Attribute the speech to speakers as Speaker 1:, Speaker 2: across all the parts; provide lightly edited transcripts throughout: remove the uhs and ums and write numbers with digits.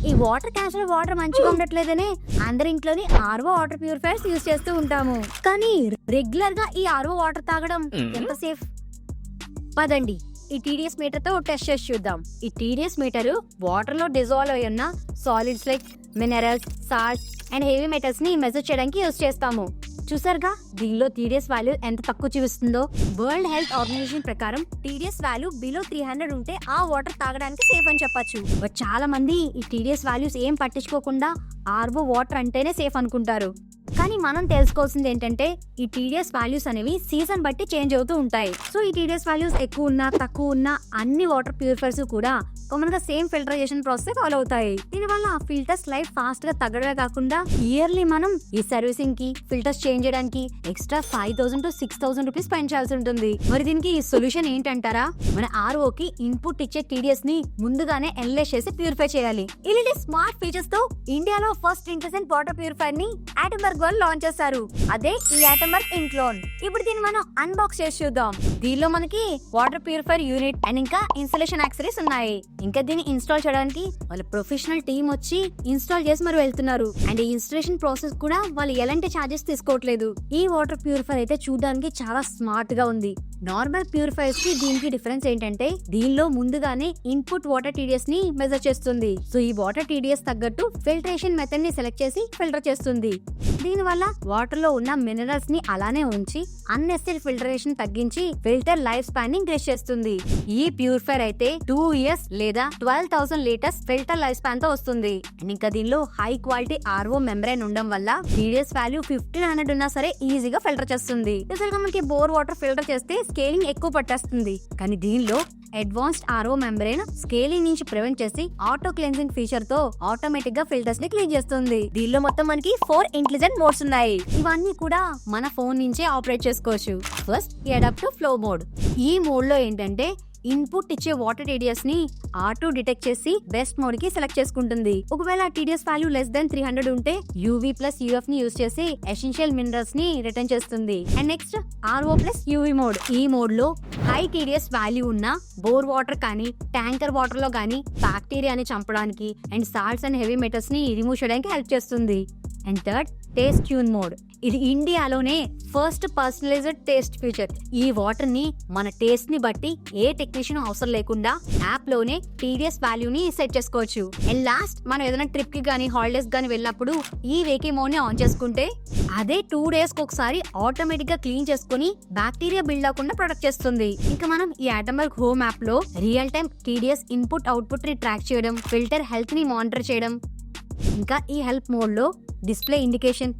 Speaker 1: ఈ water cancer water మంచిగా ఉండట్లేదనే అందరి ఇంట్లోని ఆర్ఓ వాటర్ ప్యూరిఫైర్స్ యూజ్ చేస్తూ ఉంటాము. కానీ రెగ్యులర్ గా ఈ ఆర్ఓ వాటర్ తాగడం ఎంత సేఫ్? పదండి ఈ టీడీఎస్ మీటర్ తో టెస్ట్ చేసి చూద్దాం. ఈ టీడీఎస్ మీటర్ వాటర్ లో డిజాల్వ్ అయి ఉన్న solids like minerals, salts and heavy metals ని మెజర్ చేయడానికి యూజ్ చేస్తాము. చూసారుగా దీనిలో టీడీఎస్ వాల్యూ ఎంత తక్కువ చూపిస్తుందో. వరల్డ్ హెల్త్ ఆర్గనైజేషన్ ప్రకారం టీడీఎస్ వాల్యూ బిలో 300 ఉంటే ఆ వాటర్ తాగడానికి సేఫ్ అని చెప్పొచ్చు. బట్ చాలా మంది ఈ టీడీఎస్ వాల్యూస్ ఏం పట్టించుకోకుండా ఆర్ఓ వాటర్ అంటేనే సేఫ్ అనుకుంటారు. కానీ మనం తెలుసుకోవాల్సింది ఏంటంటే ఈ టీడీఎస్ వాల్యూస్ అనేవి సీజన్ బట్టి చేంజ్ అవుతూ ఉంటాయి. సో ఈ టీడీఎస్ వాల్యూస్ ఎక్కువ ఉన్నా తక్కువ ఉన్నా అన్ని వాటర్ ప్యూరిఫైర్స్ కూడా కామన్ గా సేమ్ ఫిల్టరైజేషన్ ప్రాసెస్ ఫాలో అవుతాయి. దీనివల్ల ఫిల్టర్స్ లైఫ్ ఫాస్ట్ గా తగ్గడమే కాకుండా ఇయర్లీ మనం ఈ సర్వీసింగ్ కి ఫిల్టర్స్ చేంజ్ చేయడానికి ఎక్స్ట్రా 5,000 to 6,000 రూపీస్ స్పెండ్ చేయాల్సి ఉంటుంది. మరి దీనికి ఈ సొల్యూషన్ ఏంటంటారా? మన ఆర్ఓ కి ఇన్పుట్ ఇచ్చే టీడీఎస్ ని ముందుగానే అనలైజ్ చేసి ప్యూరిఫై చేయాలి. ఇలాంటి స్మార్ట్ ఫీచర్స్ తో ఇండియాలో ఫస్ట్ ఇంటెలిజెంట్ వాటర్ ప్యూరిఫైర్ ని ఆటంబర్గ్ వాళ్ళు లాంచ్ చేశారు. అదే ఈ ఆటంబర్గ్ ఇంక్లోన్. ఇప్పుడు దీన్ని మనం అన్బాక్స్ చేసి చూద్దాం. దీనిలో మనకి వాటర్ ప్యూరిఫైర్ యూనిట్ అండ్ ఇంకా ఇన్స్టాలేషన్ యాక్సెసరీస్ ఉన్నాయి. ఇంకా దీన్ని ఇన్స్టాల్ చేయడానికి వాళ్ళ ప్రొఫెషనల్ టీమ్ వచ్చి ఇన్స్టాల్ చేసి మరి వెళ్తున్నారు. అండ్ ఈ ఇన్స్టాలేషన్ ప్రాసెస్ కూడా వాళ్ళు ఎలాంటి ఛార్జెస్ తీసుకోవట్లేదు. ఈ వాటర్ ప్యూరిఫైర్ అయితే చూడడానికి చాలా స్మార్ట్ గా ఉంది. నార్మల్ ప్యూరిఫైర్స్ కి దీనికి డిఫరెన్స్ ఏంటంటే దీనిలో ముందుగానే ఇన్పుట్ వాటర్ టీడీఎస్ ని మెజర్ చేస్తుంది. సో ఈ వాటర్ టీడీఎస్ తగ్గట్టు ఫిల్టరేషన్ మెథడ్ ని సెలెక్ట్ చేసి ఫిల్టర్ చేస్తుంది. దీని వల్ల వాటర్ లో ఉన్న మినరల్స్ ని అలానే ఉంచి అన్నెసరీ ఫిల్టరేషన్ తగ్గించి ఫిల్టర్ లైఫ్ స్పాన్ ని ఇంక్రీజ్ చేస్తుంది. ఈ ప్యూరిఫైర్ అయితే 2 years లేదా 12,000 లీటర్స్ ఫిల్టర్ లైఫ్ స్పాన్ తో వస్తుంది. అండ్ ఇంకా దీనిలో హై క్వాలిటీ ఆర్ఓ మెంబ్రేన్ ఉండడం వల్ల టీడీఎస్ వాల్యూ 1,500 ఉన్నా సరే ఈజీగా ఫిల్టర్ చేస్తుంది. యూజువల్ గా మనకి బోర్ వాటర్ ఫిల్టర్ చేస్తే స్కేలింగ్ ఎక్కువ పట్టేస్తుంది. కానీ దీనిలో అడ్వాన్స్డ్ ఆర్ఓ మెంబ్రేన్ స్కేలింగ్ నుంచి ప్రివెంట్ చేసి ఆటో క్లెన్సింగ్ ఫీచర్ తో ఆటోమేటిక్ గా ఫిల్టర్స్ ని క్లీన్ చేస్తుంది. దీనిలో మొత్తం మనకి 4 ఇంటెలిజెంట్ మోడ్స్ ఉన్నాయి. ఇవన్నీ కూడా మన ఫోన్ నుంచే ఆపరేట్ చేసుకోవచ్చు. ఫస్ట్ ఈ అడాప్టివ్ ఫ్లో మోడ్. ఈ మోడ్ లో ఏంటంటే ఇన్పుట్ ఇచ్చే వాటర్ టీడీఎస్ ని ఆటో డిటెక్ట్ చేసి బెస్ట్ మోడ్ కి సెలెక్ట్ చేసుకుంటుంది. ఒకవేళ టీడీఎస్ వాల్యూ లెస్ దెన్ 300 ఉంటే యూవీ ప్లస్ యూఎఫ్ ని యూజ్ చేసి ఎసెన్షియల్ మినరల్స్ ని రిటర్న్ చేస్తుంది. And next RO plus UV mode. ఈ మోడ్ లో హై టీడీఎస్ వాల్యూ ఉన్న బోర్ వాటర్ కానీ ట్యాంకర్ వాటర్ లో కానీ బ్యాక్టీరియాని చంపడానికి and salts and heavy metals ని రిమూవ్ చేయడానికి హెల్ప్ చేస్తుంది. And third taste tune mode. ఇది ఇండియాలోనే ఫస్ట్ పర్సనలైజ్డ్ టేస్ట్ ఫీచర్. ఈ వాటర్ ని మన టేస్ట్ ని బట్టి ఏ టెక్నీషియన్ అవసరం లేకుండా యాప్ లోనే టీడీఎస్ వాల్యూని సెట్ చేసుకోవచ్చు. అండ్ లాస్ట్ మనం ఏదైనా ట్రిప్ కి గానీ హాలిడేస్ గానీ వెళ్ళినప్పుడు ఈ వేకీ మోడ్ ని ఆన్ చేసుకుంటే అదే 2 days కి ఒకసారి ఆటోమేటిక్ గా క్లీన్ చేసుకుని బ్యాక్టీరియా బిల్డ్ అవ్వకుండా ప్రొటెక్ట్ చేస్తుంది. ఇంకా మనం ఈ ఆటంబర్గ్ హోమ్ యాప్ లో real time TDS input output ని ట్రాక్ చేయడం, ఫిల్టర్ హెల్త్ ని మానిటర్ చేయడం, ఇంకా ఈ హెల్ప్ మోడ్ లో display indication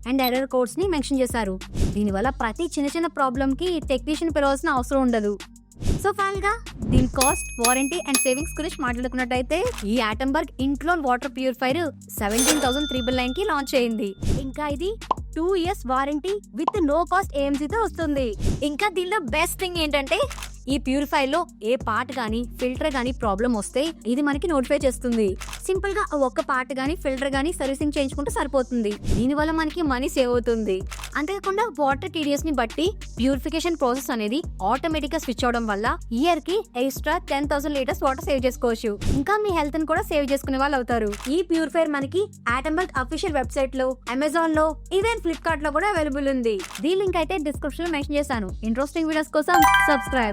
Speaker 1: and error codes ని మెన్షన్ చేశారు. దీనివల్ల ప్రతి చిన్న చిన్న ప్రాబ్లమ్ కి టెక్నీషియన్ పిలవాల్సిన అవసరం ఉండదు. సో ఫైనల్ గా దీని కాస్ట్, వారంటీ అండ్ సేవింగ్స్ గురించి మాట్లాడుకున్నట్టయితే ఈ ఆటంబర్గ్ ఇంక్లోన్ వాటర్ ప్యూరిఫైర్ 17,399 కి లాంచ్ అయింది. ఇంకా ఇది 2 years warranty with no cost AMC తో వస్తుంది. ఇంకా దీనిలో బెస్ట్ థింగ్ ఏంటంటే ఈ ప్యూరిఫైర్ లో ఏ పార్ట్ గానీ ఫిల్టర్ గానీ ప్రాబ్లం వస్తే ఇది మనకి నోటిఫై చేస్తుంది. సింపుల్ గా ఒక్క పార్ట్ గానీ ఫిల్టర్ గానీ సర్వీసింగ్ చేయించుకుంటే సరిపోతుంది. దీని వల్ల మనకి మనీ సేవ్ అవుతుంది. అంతేకాకుండా వాటర్ టీడీఎస్ ని బట్టి ప్యూరిఫికేషన్ ప్రాసెస్ అనేది ఆటోమేటిక్ గా స్విచ్ అవడం వల్ల ఇయర్ కి ఎక్స్ట్రా 10,000 లీటర్స్ వాటర్ సేవ్ చేసుకోవచ్చు. ఇంకా మీ హెల్త్ ని కూడా సేవ్ చేసుకునే వాళ్ళు అవుతారు. ఈ ప్యూరిఫైర్ మనకి ఆటంబర్గ్ అఫీషియల్ వెబ్సైట్ లో, అమెజాన్ లో, ఈవెన్ ఫ్లిప్కార్ట్ లో కూడా అవైలబుల్ ఉంది. దీని లింక్ అయితే డిస్క్రిప్షన్ లో మెన్షన్ చేశాను. ఇంట్రెస్టింగ్ వీడియోస్ కోసం సబ్స్క్రైబ్.